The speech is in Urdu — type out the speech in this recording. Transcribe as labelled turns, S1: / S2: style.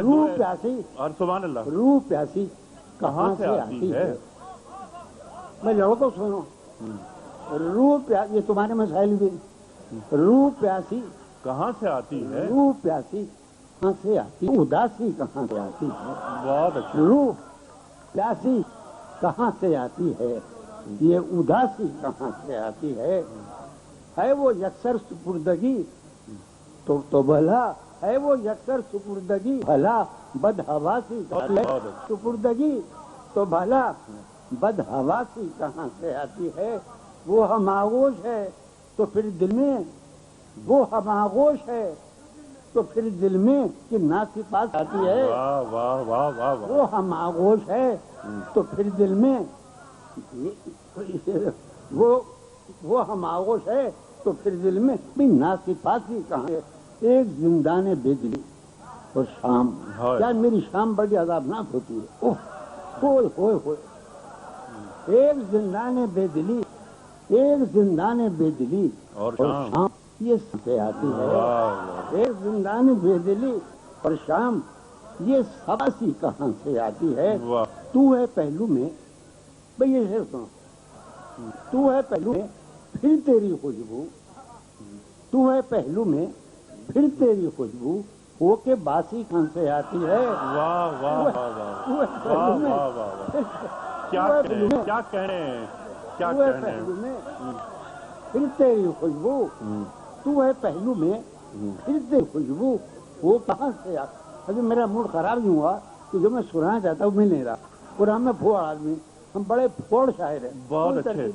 S1: روح پیاسی
S2: اور سبحان اللہ
S1: روح پیاسی کہاں سے آتی ہے؟ میں لڑو تو سنو، روح پیاسی یہ تمہارے مسائل بھی، روح پیاسی
S2: کہاں سے آتی ہے؟
S1: روح پیاسی کہاں سے آتی ہے؟ اداسی کہاں سے آتی ہے؟
S2: بہت اچھا۔
S1: روح پیاسی کہاں سے آتی ہے؟ یہ اداسی کہاں سے آتی ہے وہ یکسر سپردگی تو بھلا ہے وہ یکسر سپردگی بھلا بدحواسی سپردگی تو بھلا بدحواسی کہاں سے آتی ہے؟ وہ ہم آغوش ہے تو پھر دل میں، وہ ہم آغوش ہے تو پھر دل میں کہ ناسی پاس آتی ہے۔
S2: واہ واہ واہ واہ واہ۔
S1: وہ ہم آغوش ہے تو پھر دل میں وہ ہم آغوش ہے تو پھر دل میں ناسی پاسی کہاں ہے؟ ایک زندان بے دلی اور شام، کیا میری شام بڑی عذابناک ہوتی ہے؟ ہوئے ہوئے ہوئے، ایک زندان بے دلی، ایک زندان بے دلی اور شام یہ سے آتی ہے۔ ایک زندان بے دلی اور شام یہ سباسی کہاں سے آتی ہے؟ تو ہے پہلو میں، بھئی یہ شعر سنو، تو ہے پہلو میں پھر تیری خوشبو، تو ہے پہلو میں پھر تیری خوشبو ہو کے باسی کہاں سے آتی ہے؟
S2: واہ واہ واہ واہ، کیا کہنے
S1: پھر تیری خوشبو، تو ہے پہلو میں پھر تیری خوشبو وہ کہاں سے آتی؟ ابھی میرا موڈ خراب نہیں ہوا کہ جو میں سنانا چاہتا ہوں مل نہیں رہا، اور ہم میں پھوڑ آدمی، ہم بڑے پھوڑ شاعر ہیں۔
S2: بہت اچھے